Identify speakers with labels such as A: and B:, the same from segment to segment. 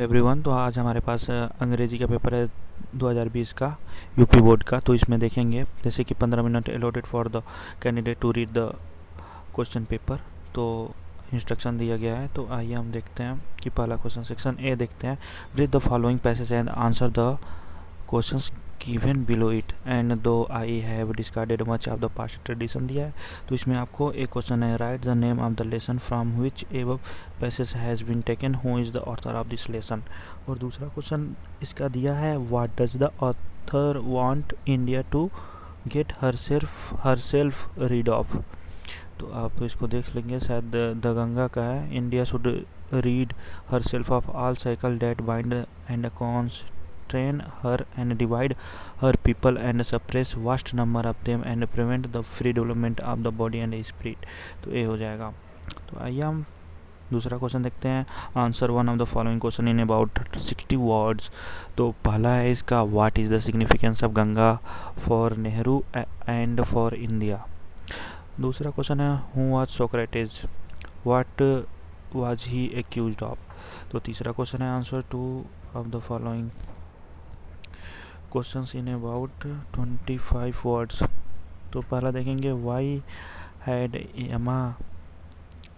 A: Everyone, तो आज हमारे पास अंग्रेजी का पेपर है 2020 का यूपी बोर्ड का। तो इसमें देखेंगे जैसे कि 15 minute allotted for the candidate to read the question paper. तो इंस्ट्रक्शन दिया गया है। तो आइए हम देखते हैं कि पहला क्वेश्चन सेक्शन ए देखते हैं। Read the following passage and answer the questions given below it, and though I have discarded much of the past tradition दिया है। तो इसमें आपको एक क्वेश्चन है, write the name of the lesson from which above passage has been taken, who is the author of this lesson. और दूसरा question इसका दिया है, what does the author want India to get herself rid of. तो आप इसको देख लेंगे, शायद द गंगा का है। India should rid herself of all shackles that bind and constrain her and divide her people and suppress vast number of them and prevent the free development of the body and spirit। तो ये हो जाएगा। तो आइए हम दूसरा question देखते हैं। Answer one of the following question in about 60 words. तो पहला है इसका, what is the significance of Ganga for Nehru and for India. दूसरा क्वेश्चन है, who was Socrates, what was he accused of. तो तीसरा क्वेश्चन है, answer two of the following questions in about 25 words. तो पहला देखेंगे, why had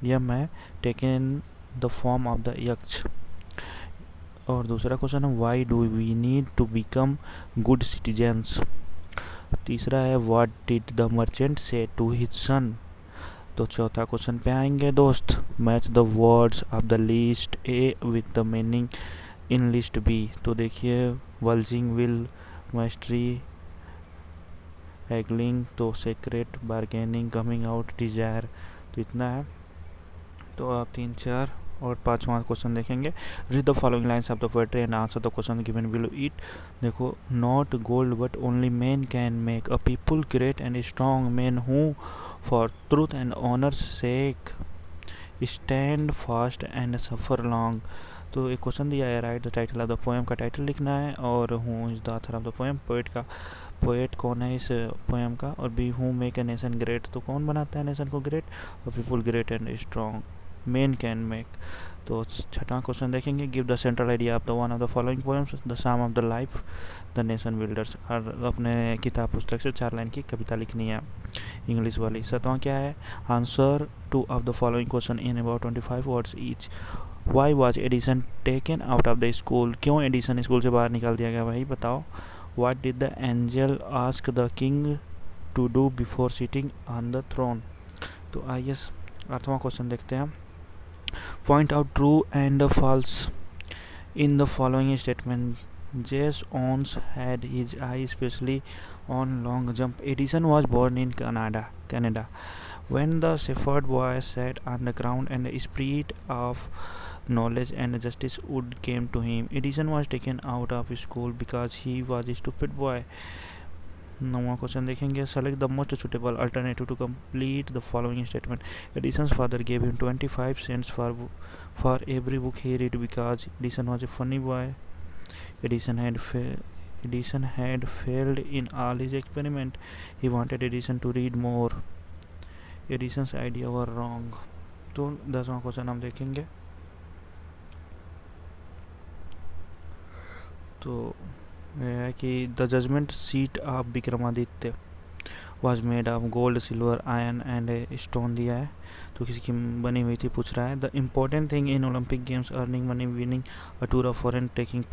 A: Yama taken the form of the Yaksha. और दूसरा क्वेश्चन है, Y do we need to become good citizens. तीसरा है, what did the merchant say to his son. तो चौथा क्वेश्चन पे आएंगे दोस्त, match the words of the list A with the meaning in list B. तो देखिए, वल्जिंग, विल, मास्टरी, एगलिंग, तो secret, bargaining, coming out, desire. तो इतना है। तो आप 3, 4 और 5वां क्वेश्चन देखेंगे। Read the following lines of the poetry and answer the question given below it. देखो, not gold but only man can make a people great and strong, man who for truth and honour's sake stand fast and suffer long. तो एक question दिया है, write the title of the poem का title लिखना है, और who is the author of the poem, poet कौन है इस पोएम का, और be who make a nation great, तो कौन बनाता है नेशन को ग्रेट, और people great and strong, men can make. तो छठवां क्वेश्चन देखेंगे, give the central idea of the one of the following poems, the psalm of the life, the nation builders. और अपने किताब पुस्तक से 4 लाइन की कविता लिखनी है, इंग्लिश वाली। सातवां क्या है, answer two of the following question in about 25 words each. Why was Edison taken out of the school, क्यों एडिसन स्कूल से बाहर निकाल दिया गया, भाई बताओ। What did the angel ask the king to do before sitting on the throne. तो आइए 8वां क्वेश्चन देखते हैं। Point out true and false in the following statement. Jesse Owens had his eye specially on long jump. Edison was born in Canada. When the shepherd boy sat on the ground and the spirit of knowledge and justice would came to him, Edison was taken out of school because he was a stupid boy. 9वां question देखेंगे, select the most suitable alternative to complete the following statement. Edison's father gave him 25 cents for every book he read because Edison was a funny boy. Edison had Edison had failed in all his experiments. He wanted Edison to read more. Edison's idea were wrong. तो 10वां question हम देखेंगे। तो यह है कि the judgment seat of Vikramaditya was made of gold, silver, iron and stone दिया है। तो किसी की बनी हुई थी, पूछ रहा है। The important thing in Olympic games, earning money, winning a tour of foreign, taking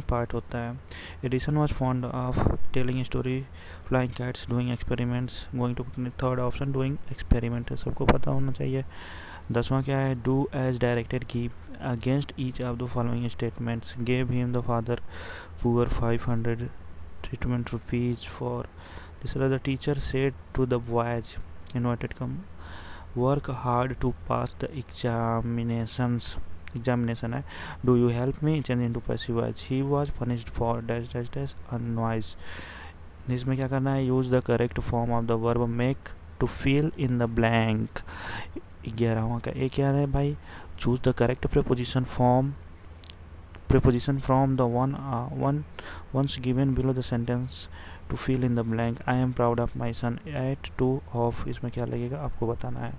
A: part होता है। Edison was fond of telling story, flying kites, doing experiments, going to picnic. Third option doing experiment है, सबको पता होना चाहिए। 10वां क्या है, do as directed, keep against each of the following statements. Gave him the father poor 500 treatment rupees for this is the teacher said to the boys invited come work hard to pass the examination है। do you help me change into passive voice, he was punished for dash dash dash unwise। इसमें क्या करना है, use the correct form of the verb make to fill in the blank। 11वां का एक क्या है भाई, choose the correct preposition from the ones given below the sentence to fill in the blank। I am proud of my son at 2 of, इसमें क्या लगेगा आपको बताना है।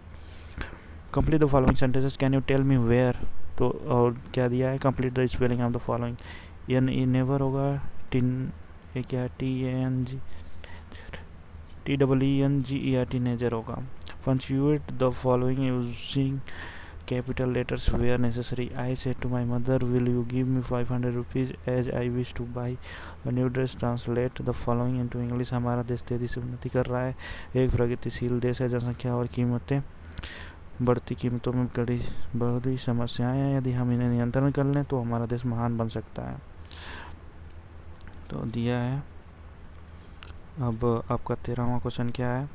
A: Complete the following sentences. Can you tell me where तो और क्या दिया है, complete the spelling of the following. N E never होगा, टिन ये क्या T A N G T double E N G E R teenager होगा। Punctuate the following using capital letters where necessary. I said to my mother, will you give me 500 rupees as I wish to buy a new dress. Translate the following into English. हमारा देश तेजी से उन्नति कर रहा है, एक प्रगतिशील देश है, जनसंख्या और कीमतें बढ़ती कीमतों में बड़ी समस्याएं हैं, यदि हम इन्हें नियंत्रण कर लें तो हमारा देश महान बन सकता है। तो दिया है। अब आपका 13वां क्वेश्चन क्या है,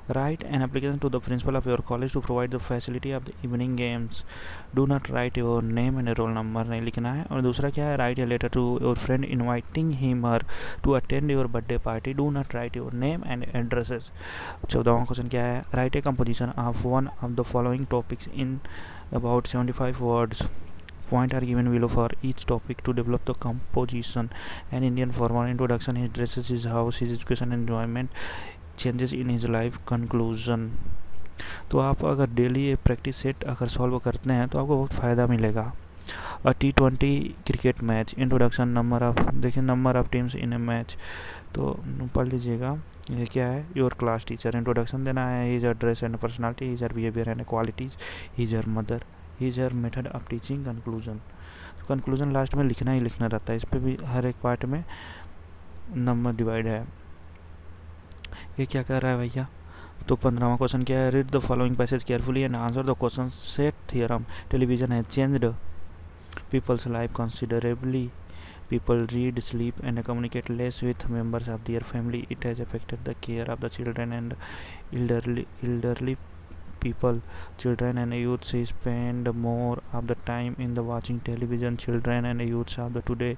A: Write an application to the principal of your college to provide the facility of the evening games. Do not write your name and roll number नहीं लिखना है। और दूसरा क्या है, write a letter to your friend inviting him or to attend your birthday party. Do not write your name and addresses. 14वां question क्या है, write a composition of one of the following topics in about 75 words. Points are given below for each topic to develop the composition. An Indian farmer, introduction, his dresses, his house, his education and enjoyment, changes in his life, conclusion. तो आप अगर daily ये practice set अगर solve करते हैं तो आपको बहुत फ़ायदा मिलेगा। T20 cricket match, introduction, number of, देखिए number of teams in a match, तो पढ़ लीजिएगा। ये क्या है, योर क्लास टीचर, इंट्रोडक्शन देना है, his her dress and personality, his her behaviour and qualities, his her mother, his her method of teaching, conclusion. Conclusion last में लिखना ही लिखना रहता है, इस पर भी हर एक पार्ट में नंबर डिवाइड है। ये क्या कर रहा है भैया, तो 15वां क्वेश्चन क्या है, read the following passage carefully and answer the question. Set theorem, television है changed people's life considerably, people read, sleep and communicate less with members of their family. It has affected the care of the children and elderly people. Children and youths spend more of the time in the watching television. Children and youths of the today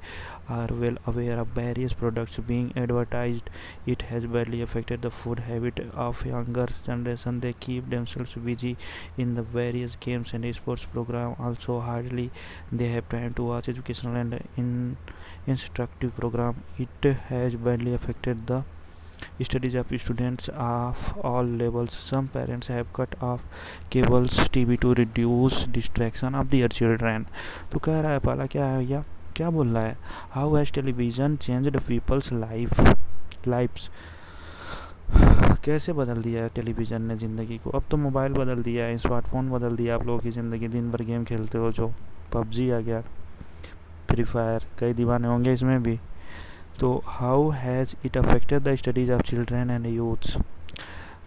A: are well aware of various products being advertised. It has badly affected the food habit of younger generation. They keep themselves busy in the various games and sports program. Also hardly they have time to watch educational and instructive program. It has badly affected the studies of students of all levels. Some parents have cut off cables TV to reduce distraction of their children. तो कह रहा है पहला क्या है भैया, क्या बोल रहा है, how has television changed people's lifes, कैसे बदल दिया है टेलीविज़न ने ज़िंदगी को। अब तो मोबाइल बदल दिया है, स्मार्टफोन बदल दिया आप लोगों की ज़िंदगी, दिन भर गेम खेलते हो, जो पबजी आ गया, फ्री फायर, कई दीवाने होंगे इसमें भी। तो how has it affected the studies of children and youths,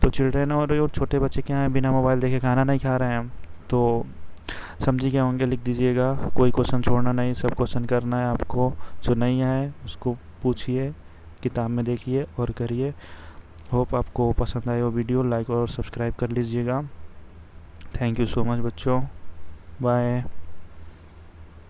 A: तो चिल्ड्रेन और छोटे बच्चे क्या हैं, बिना मोबाइल देखे खाना नहीं खा रहे हैं। तो समझी क्या होंगे, लिख दीजिएगा, कोई क्वेश्चन छोड़ना नहीं, सब क्वेश्चन करना है आपको। जो नहीं आए उसको पूछिए, किताब में देखिए और करिए। होप आपको पसंद आए वो वीडियो, लाइक और सब्सक्राइब कर लीजिएगा। थैंक यू सो मच बच्चों, बाय।